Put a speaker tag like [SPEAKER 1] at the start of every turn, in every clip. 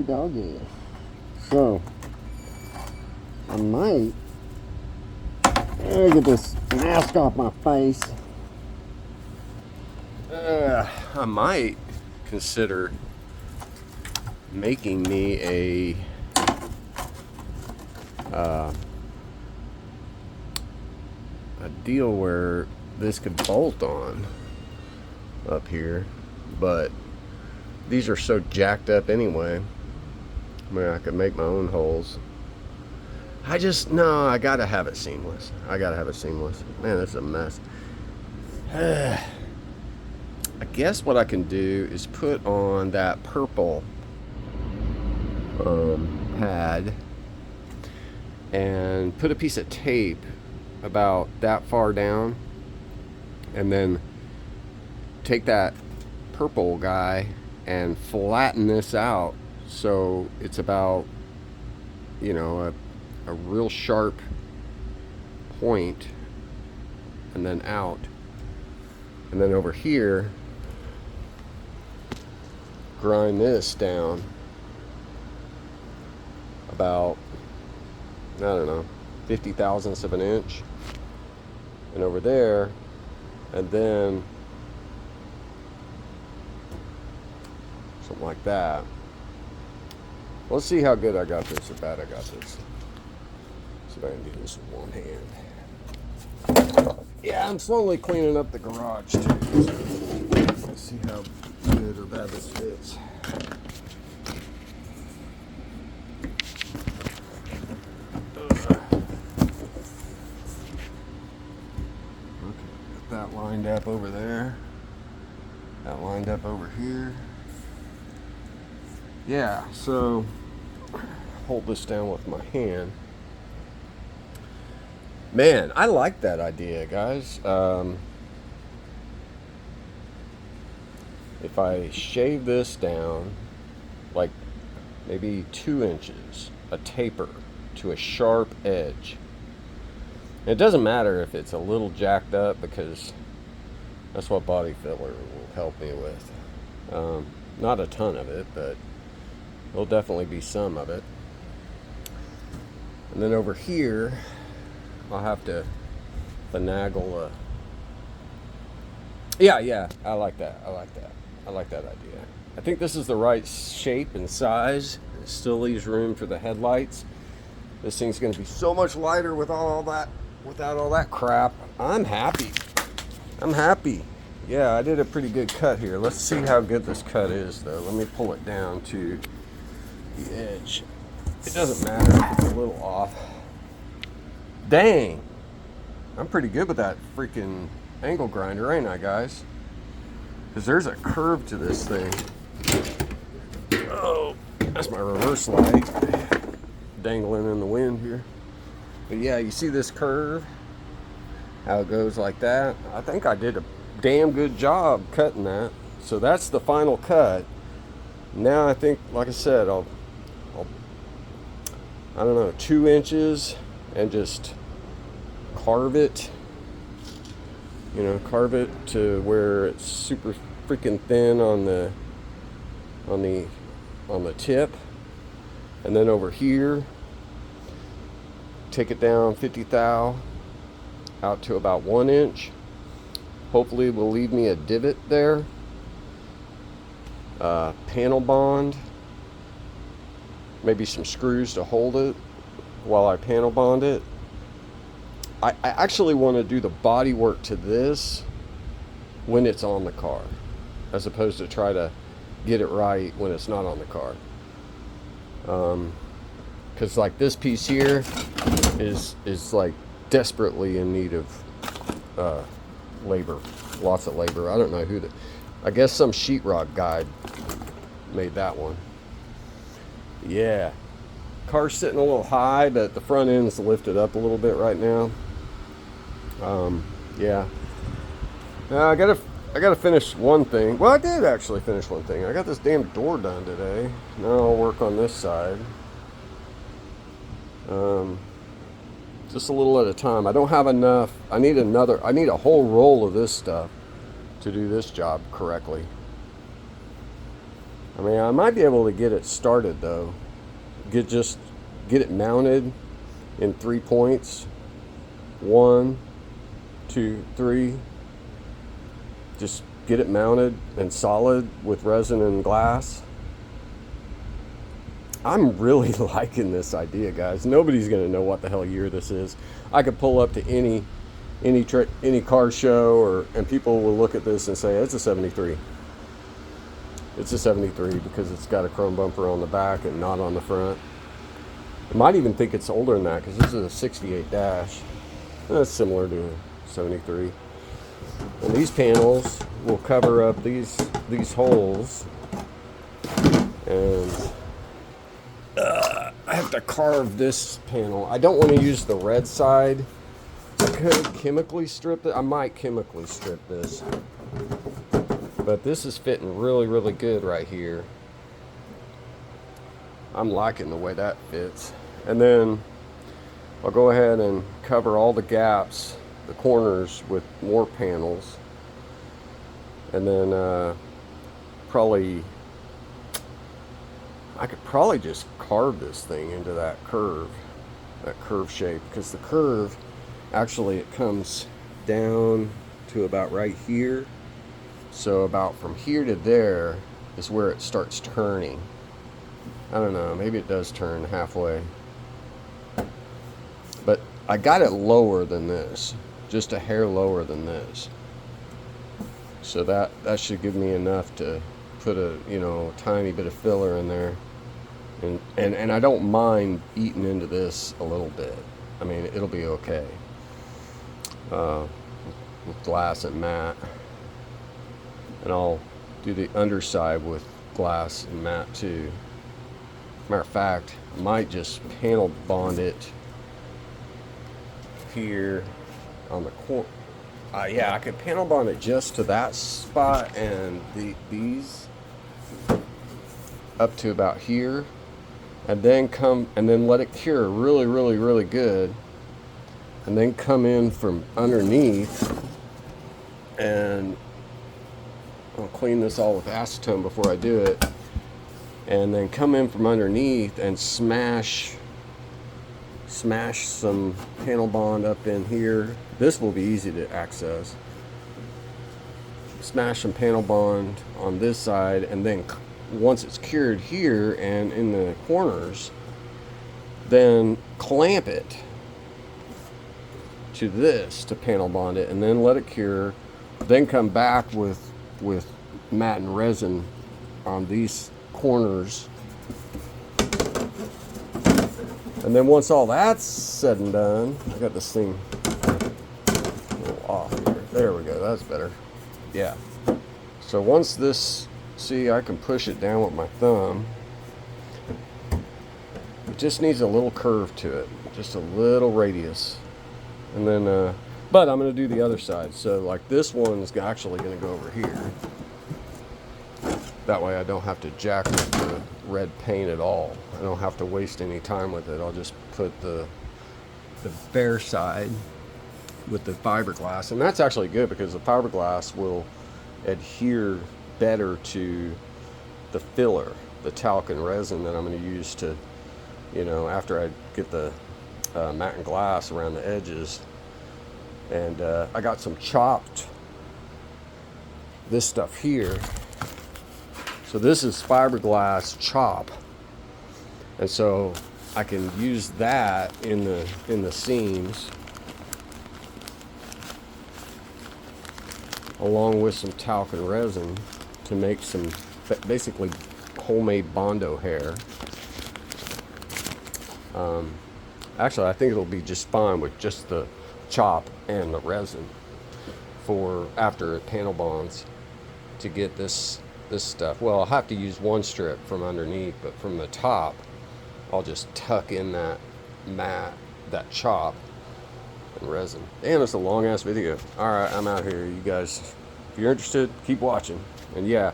[SPEAKER 1] doggy. So, I might get this mask off my face. I might consider making me a deal where this could bolt on up here, but these are so jacked up anyway. I mean, I could make my own holes. I gotta have it seamless. Man, this is a mess. I guess what I can do is put on that purple pad and put a piece of tape about that far down, and then take that purple guy and flatten this out so it's about, you know, a real sharp point, and then out, and then over here grind this down about, I don't know, 50 thousandths of an inch, and over there, and then something like that. Let's see how good I got this or bad I got this. See if I can do this with one hand. Yeah, I'm slowly cleaning up the garage too. So let's see how good or bad this fits. That lined up over there, that lined up over here. Yeah, so hold this down with my hand. Man, I like that idea, guys. If I shave this down like maybe 2 inches, a taper to a sharp edge. It doesn't matter if it's a little jacked up, because that's what body filler will help me with. Not a ton of it, but there'll definitely be some of it. And then over here, I'll have to finagle a... Yeah, I like that. I like that idea. I think this is the right shape and size. It still leaves room for the headlights. This thing's going to be so much lighter with all that, without all that crap. I'm happy. Yeah, I did a pretty good cut here. Let's see how good this cut is, though. Let me pull it down to the edge. It doesn't matter if it's a little off. Dang. I'm pretty good with that freaking angle grinder, ain't I, guys? Because there's a curve to this thing. Oh, that's my reverse light dangling in the wind here. But yeah, you see this curve? How it goes like that? I think I did a damn good job cutting that. So that's the final cut. Now I think, like I said, I'll I don't know, 2 inches and just carve it. You know, carve it to where it's super freaking thin on the tip, and then over here take it down 50 thou out to about 1 inch. Hopefully it will leave me a divot there. Panel bond, maybe some screws to hold it while I panel bond it. I actually want to do the body work to this when it's on the car, as opposed to try to get it right when it's not on the car. Because like this piece here is like desperately in need of labor, lots of labor. I don't know who I guess some sheetrock guy made that one. Yeah, car's sitting a little high, but the front end's lifted up a little bit right now. Yeah. Now I gotta finish one thing. Well, I did actually finish one thing. I got this damn door done today. Now I'll work on this side. Just a little at a time. I don't have enough. I need a whole roll of this stuff to do this job correctly. I mean, I might be able to get it started though. Get it mounted in 3 points. 1, 2, 3. Just get it mounted and solid with resin and glass. I'm really liking this idea, guys. Nobody's gonna know what the hell year this is. I could pull up to any car show, and people will look at this and say it's a 73. It's a 73 because it's got a chrome bumper on the back and not on the front. I might even think it's older than that because this is a 68 dash. That's similar to a 73. And these panels will cover up these holes. And I have to carve this panel. I don't want to use the red side. I could chemically strip it. I might chemically strip this. But this is fitting really, really good right here. I'm liking the way that fits. And then I'll go ahead and cover all the gaps, the corners, with more panels. And then I could probably just carve this thing into that curve shape, because the curve, actually it comes down to about right here. So about from here to there is where it starts turning. I don't know, maybe it does turn halfway. But I got it lower than this, just a hair lower than this. So that should give me enough to put a tiny bit of filler in there. And I don't mind eating into this a little bit. I mean, it'll be okay. With glass and matte. And I'll do the underside with glass and matte too. Matter of fact, I might just panel bond it here on the corner. Yeah, I could panel bond it just to that spot, and these up to about here, and then let it cure really, really, really good, and then come in from underneath, and I'll clean this all with acetone before I do it, and then come in from underneath and smash some panel bond up in here. This will be easy to access. Smash some panel bond on this side, and then once it's cured here and in the corners, then clamp it to this to panel bond it, and then let it cure, then come back with matte and resin on these corners. And then once all that's said and done, I got this thing a little off here. There we go, that's better. Yeah. So once this, see, I can push it down with my thumb. It just needs a little curve to it, just a little radius. And then, but I'm going to do the other side. So like this one's actually going to go over here. That way I don't have to jack with the red paint at all. I don't have to waste any time with it. I'll just put the bare side with the fiberglass. And that's actually good because the fiberglass will adhere better to the filler, the talc and resin that I'm going to use to, after I get the matte and glass around the edges. And I got some chopped, this stuff here. So this is fiberglass chop, and so I can use that in the seams, along with some talc and resin, to make some basically homemade Bondo hair. Actually, I think it'll be just fine with just the chop and the resin for after it panel bonds to get this stuff. Well, I'll have to use one strip from underneath, but from the top I'll just tuck in that matte, that chop and resin. Damn, it's a long ass video. Alright, I'm out here. You guys, if you're interested, keep watching. And yeah,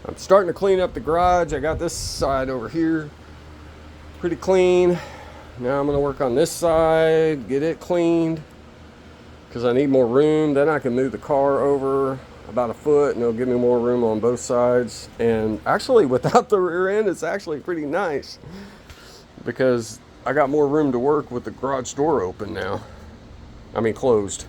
[SPEAKER 1] I'm starting to clean up the garage. I got this side over here pretty clean. Now I'm going to work on this side, get it cleaned, because I need more room. Then I can move the car over about a foot, and it'll give me more room on both sides. And actually, without the rear end, it's actually pretty nice because I got more room to work with the garage door open now. I mean, closed.